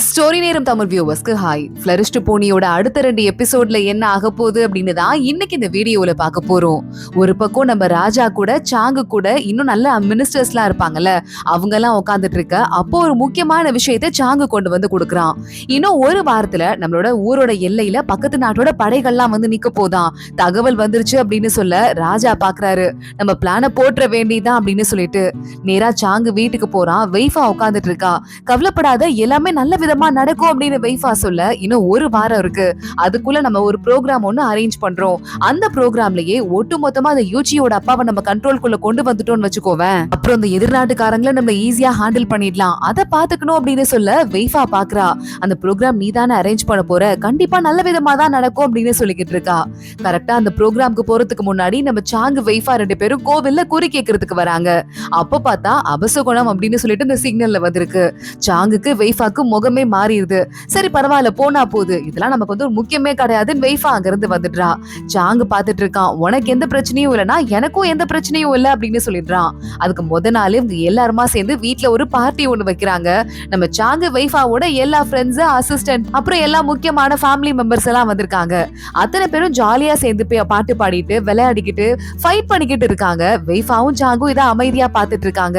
Story நேரம் Tamil வியூவர்ஸ்க்கு hi. ஃபிளரிஷ்ட் போனியோட அடுத்த 2 எபிசோட்ல என்ன ஆக போகுது அப்படின்னு தான் இன்னைக்கு இந்த வீடியோல பார்க்க போறோம். ஒரு பக்கம் நம்ம ராஜா கூட சாங்கு கூட இன்னும் நல்ல மினிஸ்டர்ஸ்லாம் இருப்பாங்கல்ல, அவங்க எல்லாம் உட்காந்துட்டு இருக்க அப்போ ஒரு முக்கியமான விஷயத்த சாங்கு கொண்டு வந்து கொடுக்குறான். இன்னும் ஒரு வாரத்துல நம்மளோட ஊரோட எல்லையில பக்கத்து நாட்டோட படைகள்லாம் வந்து நிக்க போதான், தகவல் வந்துருச்சு அப்படின்னு சொல்ல ராஜா பாக்குறாரு. நம்ம பிளான போட்டுற வேண்டியதான் அப்படின்னு சொல்லிட்டு நேரா சாங்கு வீட்டுக்கு போறான். வெய்ஃபா உட்காந்துட்டு இருக்கா. கவலைப்படாத, எல்லாமே நல்ல விதமா நடக்கும் அப்படின்னு வெய்ஃபா சொல்ல, இன்னும் ஒரு வாரம் இருக்கு, அதுக்குள்ள நம்ம ஒரு ப்ரோக்ராம் ஒன்னு அரேஞ்ச் பண்றோம். அந்த ப்ரோக்ராம்லயே ஒட்டு மொத்தமா அந்த யூச்சியோட அப்பாவை நம்ம கண்ட்ரோல்குள்ள கொண்டு வந்துட்டோம்னு வச்சுக்கோவேன், அப்புறம் அந்த எதிர்நாட்டுக்காரங்களை நம்ம ஈஸியா ஹேண்டில் பண்ணிடலாம். அதை பாத்துக்கணும் அப்படின்னு சொல்ல வெய்ஃபா பாக்குறா. அந்த ப்ரோக்ராம் நீ தானே அரேஞ்ச் பண்ண போற, கண்டிப்பா நல்ல விதமா தான் நடக்கும் அப்படின்னு சொல்லிக்கிட்டு இருக்கா. கரெக்டா அந்த ப்ரோக்ராம்க்கு போறதுக்கு முன்னாடி நம்ம சாங்கு வெய்ஃபா 2 பேரும் கோவில்ல குறி கேட்கறதுக்கு வராங்க. அப்ப பார்த்தா அபசகுணம் அப்படின்னு சொல்லிட்டு இந்த சிக்னல்ல வந்திருக்கு. சாங்குக்கு வெய்ஃபாக்கு முகமே மாறிடுது. சரி பரவாயில்ல, போனா போகுது, இதெல்லாம் நமக்கு வந்து ஒரு முக்கியமே கிடையாதுன்னு வெய்ஃபா அங்க இருந்து வந்துடுறா. சாங்கு பாத்துட்டு இருக்கான். உனக்கு எந்த பிரச்சனையும் இல்லைன்னா எனக்கும் எந்த பிரச்சனையும் இல்லை அப்படின்னு சொல்லிடுறான். அதுக்கு முத நாள் இவங்க எல்லாருமா சேர்ந்து வீட்டுல ஒரு பார்ட்டி ஒண்ணு வைக்கிறாங்க. நம்ம சாங்கு வெய்ஃபாவோட எல்லா ஃப்ரெண்ட்ஸ், அசிஸ்டன்ட், அப்புறம் எல்லா முக்கியமான ஃபேமிலி மெம்பர்ஸ் எல்லாம் வந்திருக்காங்க. அத்தனை பேரும் ஜாலியா சேர்ந்து பாட்டு பாடிட்டு விளையாடிக்கிட்டு ஃபைட் பண்ணிக்கிட்டு இருக்காங்க. வெய்ஃபாவும் சாங்கும் இதை அமைதியா பாத்துட்டு இருக்காங்க.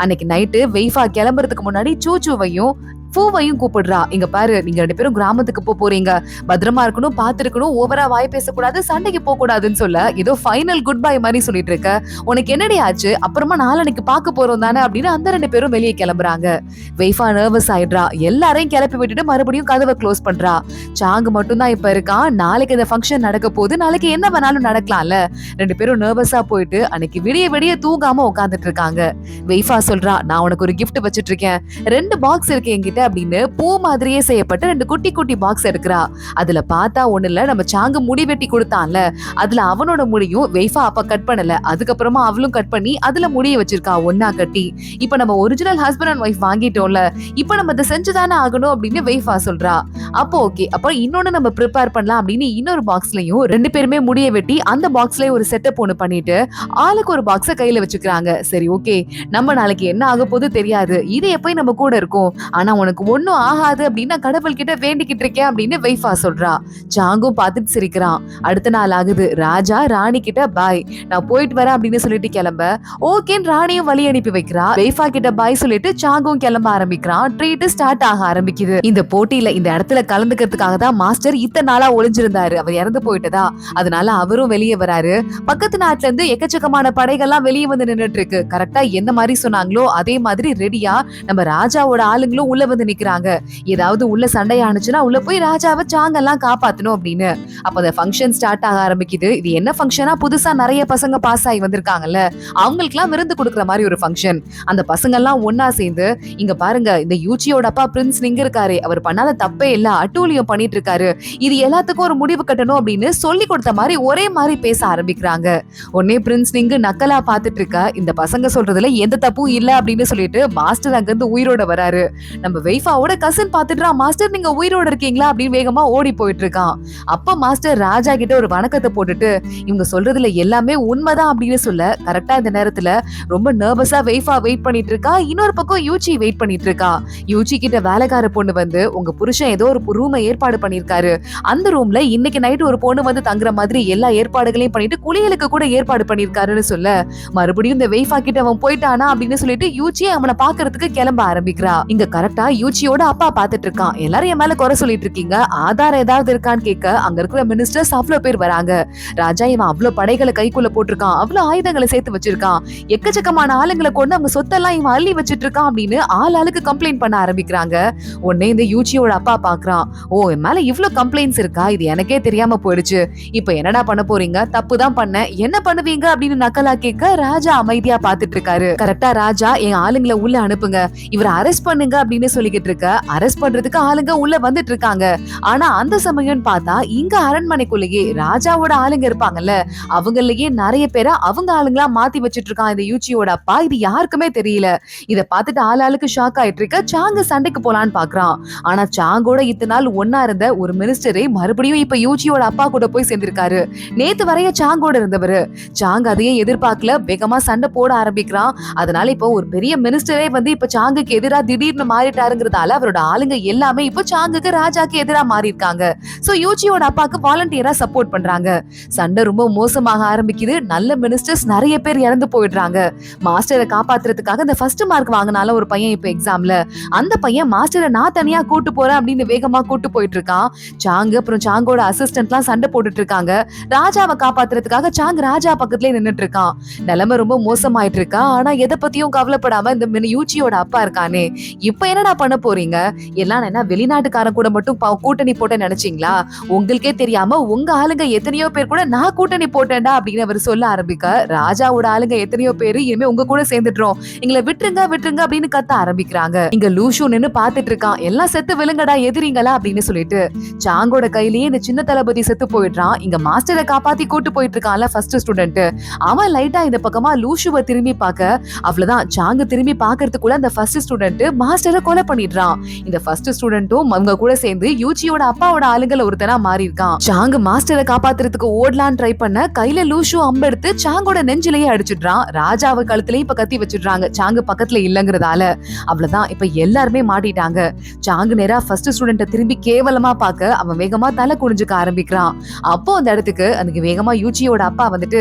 அன்னைக்கு நைட்டு வெய்ஃபா கிளம்புறதுக்கு முன்னாடி சூச்சுவையும் பூவையும் கூப்பிடுறா. இங்க பாரு, நீங்க 2 பேரும் கிராமத்துக்கு போறீங்க, பத்திரமா இருக்கணும், பாத்துருக்கணும், ஓவரா வாய் பேசக்கூடாது, சண்டைக்கு போக கூடாதுன்னு சொல்ல ஏதோ ஃபைனல் குட் பை மாதிரி சொல்லிட்டு இருக்க. உனக்கு என்னடி ஆச்சு, அப்புறமா நாளைக்கு பார்க்க போறோம் தானே அப்படின்னு அந்த 2 பேரும் வெளியே கிளம்புறாங்க. வெய்ஃபா நர்வஸ் ஆயிடுறா. எல்லாரையும் கிளப்பி விட்டுட்டு மறுபடியும் கதவை க்ளோஸ் பண்றா. சாங்கு மட்டும் தான் இப்ப இருக்கான். நாளைக்கு இந்த ஃபங்க்ஷன் நடக்க போகுது, நாளைக்கு என்ன வேணாலும் நடக்கலாம்ல. 2 பேரும் நர்வஸா போயிட்டு அன்னைக்கு விடிய விடிய தூங்காம உட்காந்துட்டு இருக்காங்க. வெய்ஃபா சொல்றா, நான் உனக்கு ஒரு கிஃப்ட் வச்சிட்டு இருக்கேன், 2 பாக்ஸ் இருக்கு என்கிட்ட அப்படின்னு பூ மாதிரியே செய்யப்பட்ட 2 குட்டி குட்டி பாக்ஸ் எடுக்கிறா. அதுல பார்த்தா ஒண்ணு இல்ல, நம்ம சாங்கு முடி வெட்டி கொடுத்தான்ல, அதுல அவனோட முடியும் வெய்ஃபா அப்ப கட் பண்ணல, அதுக்கப்புறமா அவளும் கட் பண்ணி அதுல முடிய வச்சிருக்கா ஒன்னா கட்டி. இப்ப நம்ம ஒரிஜினல் ஹஸ்பண்ட் அண்ட் ஒய்ஃப் வாங்கிட்டோம்ல, இப்ப நம்ம அதை செஞ்சுதானே ஆகணும் அப்படின்னு வெய்ஃபா சொல்றா. அப்போ ஓகே, அப்ப இன்னொன்னு நம்ம ப்ரிப்பேர் பண்ணலாம் அப்படின்னு இன்னொரு பாக்ஸ்லயும் 2 பேருமே முடிய வெட்டி அந்த பாக்ஸ்லயே ஒரு செட்டப் ஒண்ணு பண்ணிட்டு ஆளுக்கு ஒரு பாக்ஸ கையில வச்சுக்கிறாங்க. சரி ஓகே, நம்ம நாளைக்கு என்ன ஆக போது தெரியாது, இது எப்பயும் நம்ம கூட இருக்கும், ஆனா உனக்கு ஒண்ணும் ஆகாது அப்படின்னு கடவுள் கிட்ட வேண்டிக்கிட்டு இருக்கேன் அப்படின்னு வெய்ஃபா சொல்றா. சாங்கும் பார்த்துட்டு சிரிக்கிறான். அடுத்த நாள் ஆகுது. ராஜா ராணி கிட்ட பாய், நான் போயிட்டு வரேன் அப்படின்னு சொல்லிட்டு கிளம்ப ஓகேன்னு ராணியும் வழி அனுப்பி வைக்கிறா. வெய்ஃபா கிட்ட பாய் சொல்லிட்டு சாங்கும் கிளம்ப ஆரம்பிக்கிறான். ட்ரீட் ஸ்டார்ட் ஆக ஆரம்பிக்குது. இந்த போட்டியில இந்த இடத்துல கலந்துக்கிறதுக்காக தான் மாஸ்டர் இத்தனை நாளா ஒளிஞ்சிருந்தாரு, அவர் இறந்து போயிட்டதா, அதனால அவரும் வெளியே வராரு. பக்கத்து நாட்டுல இருந்து எக்கச்சக்கமான படைகள்லாம் வெளியே வந்து நின்னுட்டு இருக்கு. கரெக்டா எந்த மாதிரி சொன்னாங்களோ அதே மாதிரி ரெடியா நம்ம ராஜாவோட ஆளுங்களும் உள்ள வந்து நிக்கிறாங்க. ஏதாவது உள்ள சண்டையானுச்சுன்னா உள்ள போய் ராஜாவை சாங்கெல்லாம் காப்பாத்தணும் அப்படின்னு. அப்ப அந்த ஃபங்க்ஷன் ஸ்டார்ட் ஆக ஆரம்பிக்குது. இது என்ன ஃபங்க்ஷனா, புதுசா நிறைய பசங்க பாஸ் ஆகி வந்திருக்காங்கல்ல, அவங்களுக்கு எல்லாம் விருந்து கொடுக்குற மாதிரி ஒரு ஃபங்க்ஷன். அந்த பசங்க எல்லாம் ஒன்னா சேர்ந்து, இங்க பாருங்க, இந்த யூச்சியோட அப்பா பிரின்ஸ் நிங்க இருக்காரு, அவர் பண்ணாத தப்பே இல்ல, அட்டூழியம் பண்ணிட்டு இருக்காரு, இது எல்லாத்துக்கும் ஒரு முடிவு கட்டணும் அப்படின்னு சொல்லி கொடுத்த மாதிரி ஒரே மாதிரி பேச ஆரம்பிக்கிறாங்க. உடனே பிரின்ஸ் நிங்கு நக்கலா பாத்துட்டு இருக்க, இந்த பசங்க சொல்றதுல எந்த தப்பும் இல்ல அப்படின்னு சொல்லிட்டு மாஸ்டர் அங்க இருந்து உயிரோட வராரு. நம்ம வெய்ஃபாவோட கசின் பாத்துட்டா, மாஸ்டர் நீங்க உயிரோட இருக்கீங்களா அப்படின்னு வேகமா ஓடி போயிட்டு இருக்கான். அப்ப மாஸ்டர் ராஜா கிட்ட ஒரு வணக்கத்தை போட்டுட்டு, இவங்க சொல்றதுல எல்லாமே உண்மைதான் அப்படின்னு சொல்ல, கரெக்டா இந்த நேரத்துல ரொம்ப நர்வஸா வெய்ஃபா வெயிட் பண்ணிட்டு இருக்கா. இன்னொரு பக்கம் யூச்சி வெயிட் பண்ணிட்டு இருக்கா. யூச்சி கிட்ட வேலைக்கார பொண்ணு வந்து, உங்க புருஷன் ஏதோ ஒரு ரூமை ஏற்பாடு பண்ணிருக்காரு, அந்த ரூம்ல இன்னைக்கு நைட் ஒரு பொண்ணு வந்து தங்குற மாதிரி எல்லா ஏற்பாடுகளையும் பண்ணிட்டு குளியலுக்கு கூட ஏற்பாடு பண்ணிருக்காருன்னு சொல்ல, மறுபடியும் இந்த வெய்ஃபா கிட்ட அவன் போயிட்டானா அப்படின்னு சொல்லிட்டு யூச்சி அவனை பாக்குறதுக்கு கிளம்ப ஆரம்பிக்கிறா. இங்க கரெக்டா யூச்சியோட அப்பா பாத்துட்டு இருக்கான். எல்லாரும் என் மேல குறை சொல்லிட்டு இருக்கீங்க, ஆதாரம் ஏதாவது இருக்கான்னு கேட்க அங்க இருக்கிற மினிஸ்டர்ஸ் அவ்வளவு பேர் வராங்க. ராஜா இவன் அவ்வளவு படைகளை கைக்குள்ள போட்டிருக்கான், அவ்வளவு ஆயுதங்களை சேர்த்து வச்சிருக்கான், எக்கச்சக்கமான ஆளுங்களை கொண்டு அவங்க சொத்தெல்லாம் இவன் அள்ளி வச்சிட்டு இருக்கான் அப்படின்னு ஆளுக்கு கம்ப்ளைண்ட் பண்ண ஆரம்பிக்கிறாங்க. உடனே இந்த யூச்சியோட அப்பா பாக்குறான், ஓ என் மேல இவ்வளவு கம்ப்ளைண்ட்ஸ் இருக்கா, இது எனக்கே தெரியாம போயிடுச்சு, இப்ப என்னடா பண்ண போறீங்க, தப்பு தான் பண்ண, என்ன பண்ணுவீங்க அப்படின்னு நக்கலா கேட்க ராஜா அமைதியா பாத்துட்டு இருக்காரு. கரெக்டா ராஜா, என் ஆளுங்களை உள்ள அனுப்புங்க, இவரை அரெஸ்ட் பண்ணுங்க அப்படின்னு சொல்லிக்கிட்டு இருக்க. அரெஸ்ட் பண்றதுக்கு ஆளுங்க உள்ள வந்துட்டு இருக்காங்க. ஆனா அந்த சமயம் பார்த்தா இங்க அரண்மனைக்குள்ளேயே ராஜாவோட ஆளுங்க இருப்பாங்கல்ல, அவங்களையே நிறைய பேரை அவங்க ஆளுங்களா மாத்தி வச்சிட்டு இருக்கான் இந்த யூச்சியோட அப்பா. இது யாருக்குமே தெரியல. இத பார்த்துட்டு ஆளுக்கு ஷாக் ஆயிட்டு இருக்க. சாங்கு சண்டைக்கு போலான்னு பாக்குறான். ஆனா சாங்கோட இத்தனை நாள் ஒன்னா இருந்த ஒரு மினிஸ்டரே மறுபடியும் இப்ப யூச்சியோட அப்பா கூட போய் சேர்ந்திருக்காரு. நேத்து வரைய சாங்கோட இருந்தவரு. சாங் அதையே எதிர்பார்க்கல, வேகமா சண்டை போட ஆரம்பிக்கிறான். அதனால இப்போ ஒரு பெரிய மினிஸ்டரே வந்து இப்ப சாங்குக்கு எதிராக திடீர்னு மாறிட்டாரு இருக்காருங்கிறதால அவரோட ஆளுங்க எல்லாமே இப்போ சாங்குக்கு ராஜாக்கு எதிரா மாறி இருக்காங்க. சோ யூச்சியோட அப்பாக்கு வாலண்டியரா சப்போர்ட் பண்றாங்க. சண்டை ரொம்ப மோசமாக ஆரம்பிக்குது. நல்ல மினிஸ்டர்ஸ் நிறைய பேர் இறந்து போயிடுறாங்க. மாஸ்டரை காப்பாத்துறதுக்காக இந்த ஃபர்ஸ்ட் மார்க் வாங்கினால ஒரு பையன் இப்ப எக்ஸாம்ல, அந்த பையன் மாஸ்டரை நான் தனியா கூட்டு போறேன் அப்படின்னு வேகமா கூட்டு போயிட்டு இருக்கான். சாங்கு அப்புறம் சாங்கோட அசிஸ்டன்ட்லாம் சண்டை போட்டுட்டு இருக்காங்க. ராஜாவை காப்பாத்துறதுக்காக சாங் ராஜா பக்கத்துலயே நின்னுட்டு இருக்கான். நிலைமை ரொம்ப மோசமாயிட்டு இருக்கா. ஆனா எதை பத்தியும் கவலைப்படாம இந்த யூச்சியோட அப்பா இருக்கானே, இப்ப என்னடா பண்ண போறீங்க? எல்லாம் என்ன வெளிநாட்டுக்காரன் கூட மட்டும் கூட்டணி போட்ட நினைச்சீங்களா? உங்களுக்கே தெரியாம உங்க ஆளுங்க எத்தனையோ பேர் கூட நான் கூட்டணி போட்டேன்டா அப்படின்னு அவர் சொல்ல ஆரம்பிக்க, ராஜாவோட ஆளுங்க எத்தனையோ பேரு இனிமே உங்க கூட சேர்ந்துட்டோம், எங்களை விட்டுருங்க விட்டுருங்க அப்படின்னு கத்த ஆரம்பிக்கிறாங்க. இங்க லூஷு நின்னு பாத்துட்டு இருக்கான். எல்லாம் செத்து விழுங்கடா எதிரிங்களா அப்படின்னு சொல்லிட்டு. சாங்கோட கையிலேயே இந்த சின்ன தளபதி செத்து போயிடுறான். இங்க மாஸ்டரை காப்பாத்தி கூட்டு போயிட்டு இருக்கான்ல ஃபர்ஸ்ட் ஸ்டூடெண்ட், அவன் லைட்டா இந்த பக்கமா லூஷுவை திரும்பி பார்க்க, அவ்வளவுதான் சாங்கு திரும்பி பாக்குறதுக்குள்ள அந்த ஃபர்ஸ்ட் ஸ்டூடெண்ட் மாஸ்டரை கொலை பண்ணிடுறான். இந்த ஃபர்ஸ்ட் ஸ்டூடெண்ட்டும் அவங்க கூட சேர்ந்து யூச்சியோட அப்பாவோட ஆளுங்களை ஒருத்தனா மாறி இருக்கான். சாங்கு மாஸ்டரை காப்பாத்துறதுக்கு ஓடலான்னு ட்ரை பண்ண கையில லூஷு அம்பெடுத்து சாங்கோட நெஞ்சிலேயே அடிச்சிடுறான். ராஜாவை கழுத்துலயே இப்ப கத்தி வச்சிடுறாங்க சாங்கு பக்கத்துல இல்லங்கிறதால. அவ்வளவுதான் இப்ப எல்லாருமே மாட்டிட்டாங்க. சாங்கு நேரா ஃபர்ஸ்ட் ஸ்டூடெண்ட திரும்பி கேவலமா பார்க்க அவன் வேகமா தலை குனிஞ்சுக்க ஆரம்பிக்கிறான். அப்போ அந்த இடத்துக்கு அதுக்கு வேகமா யூச்சியோட அப்பா வந்துட்டு,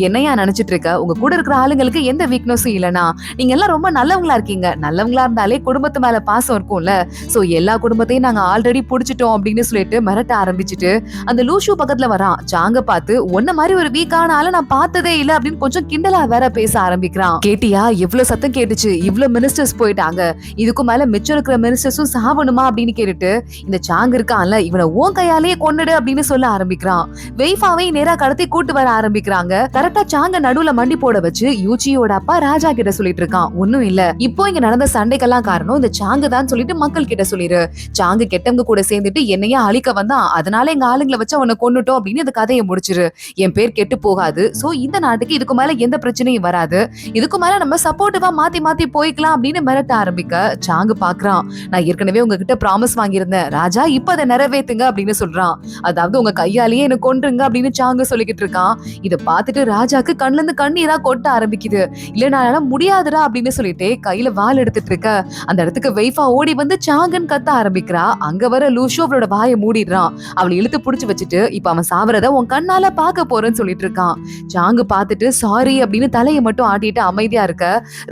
என்னையா நினைச்சிட்டு இருக்க? உங்க கூட இருக்கிற ஆளுங்களுக்கு எந்த வீக்னஸும் இல்லனா, நீங்க எல்லாம் ரொம்ப நல்லவங்களா இருக்கீங்க. நல்லவங்களா இருந்தாலே குடும்பத்து மேல பாசம் இருக்கும்ல. சோ எல்லா குடும்பத்தையும் நாங்க ஆல்ரெடி புடிச்சிட்டோம் அப்படின்னு சொல்லிட்டு மிரட்ட ஆரம்பிச்சுட்டு அந்த லூஷு பக்கத்துல வரான். சாங்க பார்த்து, உன்ன மாதிரி ஒரு வீக்கான ஆளை நான் பார்த்ததே இல்ல அப்படின்னு கொஞ்சம் கிண்டலா வேற பேச ஆரம்பிக்கிறான். கேட்டியா எவ்வளவு சத்தம் கேட்டுச்சு, இவ்வளவு மினிஸ்டர்ஸ் போயிட்டாங்க, இதுக்கு மேல மிச்சம் இருக்கிற மினிஸ்டர்ஸும் சாவணுமா அப்படின்னு கேட்டுட்டு இந்த சாங் இருக்கான்ல, இவனை உன் கையாலேயே கொன்னுடு அப்படின்னு சொல்ல ஆரம்பிக்கிறான். வெய்ஃபாவை நேரா கடத்தி கூட்டு வர ஆரம்பிக்கிறாங்க. கரெக்டா சாங்க நடுவுல மண்டி போட வச்சு யூச்சியோட அப்பா ராஜா கிட்ட சொல்லிட்டு இருக்கான், ஒண்ணும் இல்ல, இப்போ இங்க நடந்த சண்டைக்கெல்லாம் காரணம் இந்த சாங்கு தான் சொல்லிட்டு மக்கள் கிட்ட சொல்லிரு. சாங்கு கெட்டவங்க கூட சேர்ந்துட்டு என்னையே அழிக்க வந்தான், அதனால எங்க ஆளுங்களை வச்சு அவனை கொன்னுட்டோம் அப்படின்னு இந்த கதையை முடிச்சிரு. என் பேர் கெட்டு போகாது. சோ இந்த நாட்டுக்கு இதுக்கு மேல எந்த பிரச்சனையும் வராது. இதுக்கு மேல நம்ம சப்போர்ட்டிவா மாத்தி மாத்தி போய்க்கலாம் அப்படின்னு மிரட்ட ஆரம்பிக்க சாங்கு பாக்குறான். நான் ஏற்கனவே உங்ககிட்ட ப்ராமிஸ் வாங்கியிருந்தேன் ராஜா, இப்ப அதை நிறைவேத்துங்க அப்படின்னு சொல்றான். அதாவது உங்க கையாலேயே என்ன கொன்றுங்க அப்படின்னு சாங்கு சொல்லிக்கிட்டு இருக்கான். இத பாத்துட்டு ராஜாக்கு கண்ணுல இருந்து கண்ணீரா கொட்ட ஆரம்பிக்குது. இல்ல நான் முடியாதுடா அப்படின்னு சொல்லிட்டு கையில வாள் எடுத்துட்டு இருக்க அந்த இடத்துக்கு வெய்ஃபா ஓடி வந்து சாங்கன்னு கத்த ஆரம்பிக்கிறா. அங்க வர லூஷு அவளோட வாயை மூடிடுறான். அவளை இழுத்து புடிச்சு வச்சுட்டு, இப்ப அவன் சாவறத உன் கண்ணால பாக்க போறேன்னு சொல்லிட்டு இருக்கான். சாங்கு பாத்துட்டு சாரி அப்படின்னு தலையை மட்டும் ஆட்டிட்டு அமைதியா இருக்க,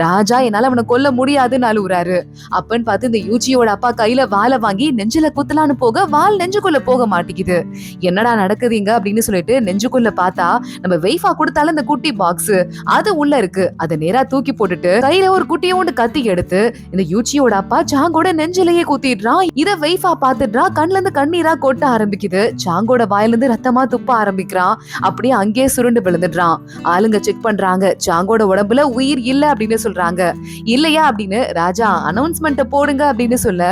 ராஜா என்னால அவனை கொல்ல முடியாதுன்னு அழுவுறாரு. அப்பன்னு பார்த்து இந்த யூச்சியோட அப்பா கையில வாளை வாங்கி நெஞ்சில குத்தலான்னு போக வாள் நெஞ்சுக்குள்ள போக மாட்டேங்குது. என்னடா நடக்குதுங்க அப்படின்னு சொல்லிட்டு நெஞ்சுக்குள்ள பார்த்தா நம்ம வெய்ஃபா கொடுத்தால இந்த குட்டி பாக்ஸ் அது உள்ள இருக்கு. அதை நேரா தூக்கி போட்டுட்டு கையில ஒரு குட்டியோண்டு கத்தி எடுத்து இந்த யூச்சியோட அப்பா சாங்கோட நெஞ்சிலேயே குத்திடுறான். இத வெய்ஃபா பாத்துடுறா. கண்ணுல இருந்து கண்ணீரா கொட்ட ஆரம்பிக்குது. சாங்கோட வாயில இருந்து ரத்தமா துப்ப ஆரம்பிக்கிறான். அப்படியே அங்கேயே சுருண்டு விழுந்துடுறான். ஆளுங்க செக் பண்றாங்க, சாங்கோட உடம்புல உயிர் இல்ல அப்படின்னு சொல்றாங்க. இல்லையா அப்படின்னு ராஜா அனௌன்ஸ்மெண்ட் போடுங்க அப்படின்னு சொல்ல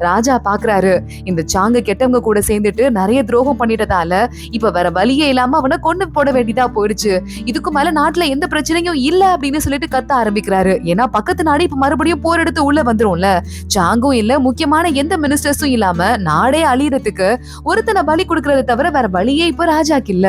ராஜா பாக்குறாரு, இந்த சாங்கு கெட்டவங்க கூட சேர்ந்துட்டு நிறைய துரோகம் பண்ணிட்டதால இப்ப வேற வழியே இல்லாம அவனை கொண்டு போட வேண்டியதா போயிடுச்சு. இதுக்கு மேல நாட்டுல எந்த பிரச்சனையும் இல்ல அப்படின்னு சொல்லிட்டு கத்த ஆரம்பிக்கிறாரு. ஏன்னா பக்கத்து நாடு இப்ப மறுபடியும் போர் எடுத்து உள்ள வந்துரும்ல. சாங்கும் இல்ல, முக்கியமான எந்த மினிஸ்டர்ஸும் இல்லாம நாடே அழியறதுக்கு ஒருத்தனை பலி கொடுக்கறத தவிர வேற வழியே இப்ப ராஜாக்கு இல்ல.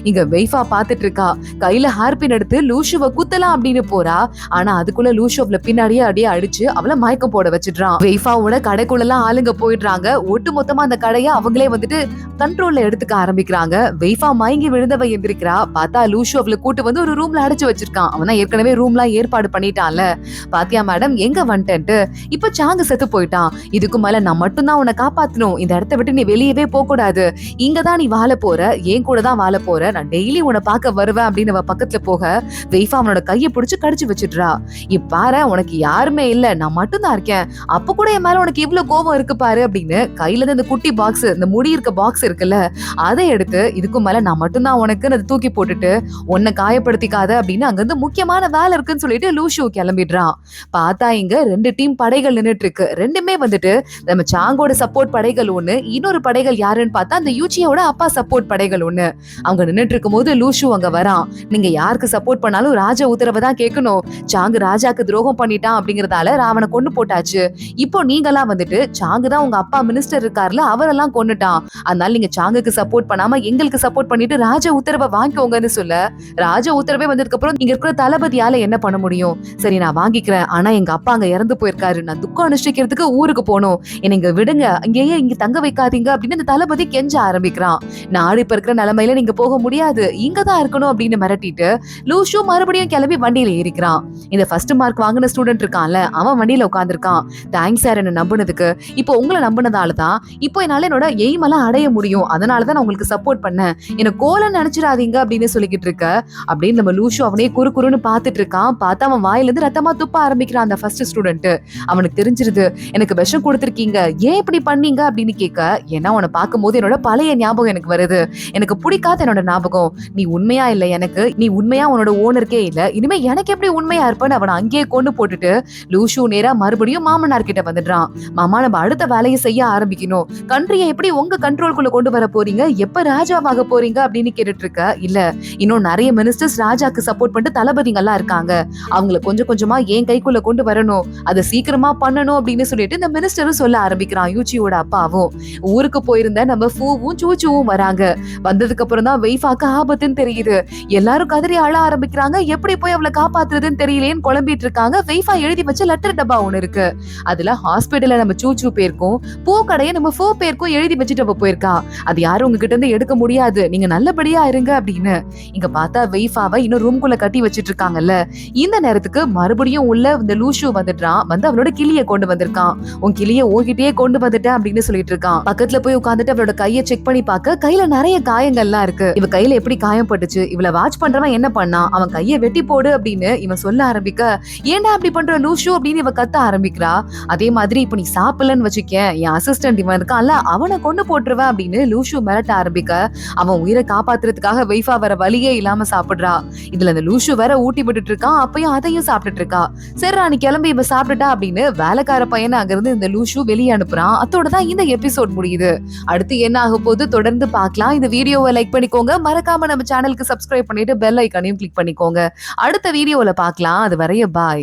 இங்க வெய்ஃபா பாத்துட்டு இருக்கா. கையில ஹார்பின் எடுத்து லூஷுவ குத்தலாம் அப்படின்னு போறா. ஆனா அதுக்குள்ள லூஷுவ பின்னாடியே அடியே அடிச்சு அவளை மயக்கம் போட வச்சிடுறான். வெய்ஃபாவோட கடைக்குள்ள எல்லாம் ஆளுங்க போயிடுறாங்க. ஒட்டு மொத்தமா அந்த கடையை அவங்களே வந்துட்டு கண்ட்ரோல்ல எடுத்துக்க ஆரம்பிக்கிறாங்க. வெய்ஃபா மயங்கி விழுந்தவ எந்திரிக்கிறா. பார்த்தா லூஷு அவளை கூட்டு வந்து ஒரு ரூம்ல அடைச்சு வச்சிருக்கான். அவன் தான் ஏற்கனவே ரூம்லாம் ஏற்பாடு பண்ணிட்டான்ல. பாத்தியா மேடம் எங்க வந்துட்டு, இப்ப சாங்கு செத்து போயிட்டான். இதுக்கு மேல நான் மட்டும் தான் உன்னை காப்பாத்தணும். இந்த இடத்த விட்டு நீ வெளியவே போக கூடாது. இங்கதான் நீ வாழ போற, என் கூட தான் வாழ போற. நான் டெய்லி உன்னை பார்க்க வருவேன் அப்படின்னு அவ பக்கத்துல போக வெய்ஃபா அவனோட கையை பிடிச்சு கடிச்சு வச்சிடுறா. இப்பாரு உனக்கு யாருமே இல்ல, நான் மட்டும் தான் இருக்கேன். அப்ப கூட என் மேல உனக்கு இவ்வளவு கோபம் இருக்கு பாரு அப்படின்னு கையில இருந்து இந்த குட்டி பாக்ஸ், இந்த முடி இருக்க பாக்ஸ் இருக்குல்ல, அதை எடுத்து இதுக்கு மேல நான் மட்டும் தான் உனக்கு அதை தூக்கி போட்டுட்டு உன்னை காயப்படுத்திக்காத அப்படின்னு அங்கிருந்து முக்கியமான வேலை இருக்குன்னு சொல்லிட்டு லூஷு கிளம்பிடுறான். பார்த்தா இங்க 2 டீம் படைகள் நின்னுட்டு இருக்கு. ரெண்டுமே வந்துட்டு நம்ம சாங்கோட சப்போர்ட் படைகள் ஒண்ணு, இன்னொரு படைகள் யாருன்னு பார்த்தா அந்த யூச்சியோட அப்பா சப்போர்ட் படைகள் ஒண்ணு. அவங்க நின்னுட்டு இருக்கும் போது லூஷு அங்க வரான். நீங்க யாருக்கு சப்போர்ட் பண்ணாலும் ராஜா உத்தரவை தான் கேட்கணும். சாங்கு ராஜாக்கு துரோகம் பண்ணிட்டான் அப்படிங்கறதால ராவனை கொண்டு போட்டாச்சு. இப்போ நீங்கெல்லாம் வந்துட்டு சாங்கு தான் உங்க அப்பா மினிஸ்டர் இருக்காருல, அவரெல்லாம் கொன்னுட்டான். அதனால நீங்க சாங்குக்கு சப்போர்ட் பண்ணாம எங்களுக்கு சப்போர்ட் பண்ணிட்டு ராஜா உத்தரவை வாங்கிக்கோங்கன்னு சொல்ல, ராஜா உத்தரவே வந்ததுக்கு அப்புறம் இங்க இருக்கிற தளபதியால என்ன பண்ண முடியும்? சரி நான் வாங்கிக்கிறேன், ஆனா எங்க அப்பா அங்க இறந்து போயிருக்காரு, நான் துக்கம் அனுஷ்டிக்க வைக்கிறதுக்கு ஊருக்கு போகணும், என்னை இங்க விடுங்க, இங்கேயே இங்க தங்க வைக்காதீங்க அப்படின்னு இந்த தளபதி கெஞ்ச ஆரம்பிக்கிறான். நாடு இப்ப இருக்கிற நிலைமையில நீங்க போக முடியாது, இங்கதான் இருக்கணும் அப்படின்னு மிரட்டிட்டு லூஷு மறுபடியும் கிளம்பி வண்டியில ஏறிக்கிறான். இந்த ஃபர்ஸ்ட் மார்க் வாங்கின ஸ்டூடெண்ட் இருக்கான்ல, அவன் வண்டியில உட்கார்ந்திருக்கான். தேங்க்ஸ் சார் என்ன நம்பினதுக்கு, இப்போ உங்களை நம்பினதாலதான் இப்போ என்னால என்னோட எய்ம் எல்லாம் அடைய முடியும், அதனாலதான் நான் உங்களுக்கு சப்போர்ட் பண்ணேன், என்ன கோலன்னு நினைச்சிடாதீங்க அப்படின்னு சொல்லிக்கிட்டு இருக்க. அப்படின்னு நம்ம லூஷு அவனே குறுன்னு பாத்துட்டு இருக்கான். பார்த்தா அவன் வாயில இருந்து ரத்தமா துப்ப ஆரம்பிக்கிறான் அந்த ஃபர்ஸ்ட் ஸ்டூடெண்ட். அவனுக்கு தெரிஞ்சிருது, எனக்கு விஷம் கொடுத்திருக்கீங்க, ஏன் இப்படி பண்ணீங்க அப்படின்னு கேட்க. ஏன்னா உன்னை பார்க்கும்போது என்னோட பழைய ஞாபகம் எனக்கு வருது, எனக்கு பிடிக்காத என்னோட ஞாபகம், நீ உண்மையா இல்ல எனக்கு, நீ உண்மையா உன்னோட ஓனருக்கே இல்ல, இனிமே எனக்கு எப்படி உண்மையா இருப்பேன்னு அவனை அங்கேயே கொண்டு போட்டுட்டு லூஷு நேரா மறுபடியும் மாமனார் கிட்ட வந்துடுறான். மாமா, நம்ம அடுத்த வேலையை செய்ய ஆரம்பிக்கணும், கண்ட்ரியை எப்படி உங்க கண்ட்ரோல்குள்ள கொண்டு வர போறீங்க, எப்ப ராஜாவாக போறீங்க அப்படின்னு கேட்டுட்டு இருக்க. இல்ல, இன்னும் நிறைய மினிஸ்டர்ஸ் ராஜாக்கு சப்போர்ட் பண்ணிட்டு தளபதிங்க எல்லாம் இருக்காங்க, அவங்கள கொஞ்சம் கொஞ்சமா என் கைக்குள்ள கொண்டு வரணும், அதை சீக்கிரமா பண்ணணும் அப்படின்னு சொல்லிட்டு இந்த மினிஸ்டரும் சொல்ல ஆரம்பிக்கிறான். யூச்சியோட அப்பாவும் ஊருக்கு போயிருந்த நம்ம ஃபூவும் சூச்சுவும் வராங்க. வந்ததுக்கு அப்புறம் தான் வெய்ஃபாக்கு ஆபத்துன்னு தெரியுது. எல்லாரும் கதறி அழ ஆரம்பிக்கிறாங்க. எப்படி போய் அவளை காப்பாத்துறதுன்னு தெரியலேன்னு குழம்பிட்டு இருக்காங்க. வெய்ஃபா எழுதி வச்ச லெட்டர் டப்பா ஒண்ணு இருக்கு. அதுல ஹாஸ்பிட்டல்ல நம்ம சூச்சு பேருக்கும் பூ கடைய நம்ம ஃபூ பேருக்கும் எழுதி வச்சுட்டு அவ போயிருக்கா. அது யாரும் உங்ககிட்ட இருந்து எடுக்க முடியாது, நீங்க நல்லபடியா இருங்க அப்படின்னு. இங்க பார்த்தா வெய்ஃபாவை இன்னும் ரூம்குள்ள கட்டி வச்சிட்டு இருக்காங்கல்ல. இந்த நேரத்துக்கு மறுபடியும் உள்ள இந்த லூஷு வந்துடுறான். வந்து அவளோட கிளிய கொண்டு வந்திருக்கான். உன் கிளிய ஓகிட்டே கொண்டு வந்துட்டேன் அப்படின்னு சொல்லிட்டு இருக்கான். பக்கத்துல போய் உட்காந்துட்டு அவளோட கைய செக் பண்ணி பார்க்க கையில நிறைய காயங்கள்லாம் இருக்கு. இவ கையில எப்படி காயம் பட்டுச்சு, இவள வாட்ச் பண்றவன் என்ன பண்ணா, அவன் கைய வெட்டி போடு அப்படின்னு இவன் சொல்ல ஆரம்பிக்க, ஏன்டா அப்படி பண்ற லூஷு அப்படின்னு இவ கத்த ஆரம்பிக்கிறா. அதே மாதிரி இப்ப நீ சாப்பிடலன்னு வச்சுக்க, என் அசிஸ்டன்ட் இவன் இருக்கான்ல, அவனை கொண்டு போட்டுருவேன் அப்படின்னு லூஷு மிரட்ட ஆரம்பிக்க, அவன் உயிரை காப்பாத்துறதுக்காக வெய்ஃபா வர வழியே இல்லாம சாப்பிடுறா. இதுல இந்த லூஷு வேற ஊட்டி விட்டுட்டு இருக்கான். அப்பயும் அதையும் சாப்பிட்டுட்டு இருக்கா. சரி நீ கிளம்பி இவ சாப்பிட்டுட்டா அப்படின்னு வேலைக்கார பையனை அங்க இருந்து இந்த லூஷு வெளியே அனுப்புறான். அதோட தான் இந்த எபிசோட் முடியுது. அடுத்து என்ன ஆக போது தொடர்ந்து பார்க்கலாம். இந்த வீடியோவை லைக் பண்ணிக்கோங்க, மறக்காம நம்ம சேனலுக்கு சப்ஸ்கிரைப் பண்ணிட்டு பெல் ஐக்கானையும் கிளிக் பண்ணிக்கோங்க. அடுத்த வீடியோல பார்க்கலாம். அது வரைய பாய்.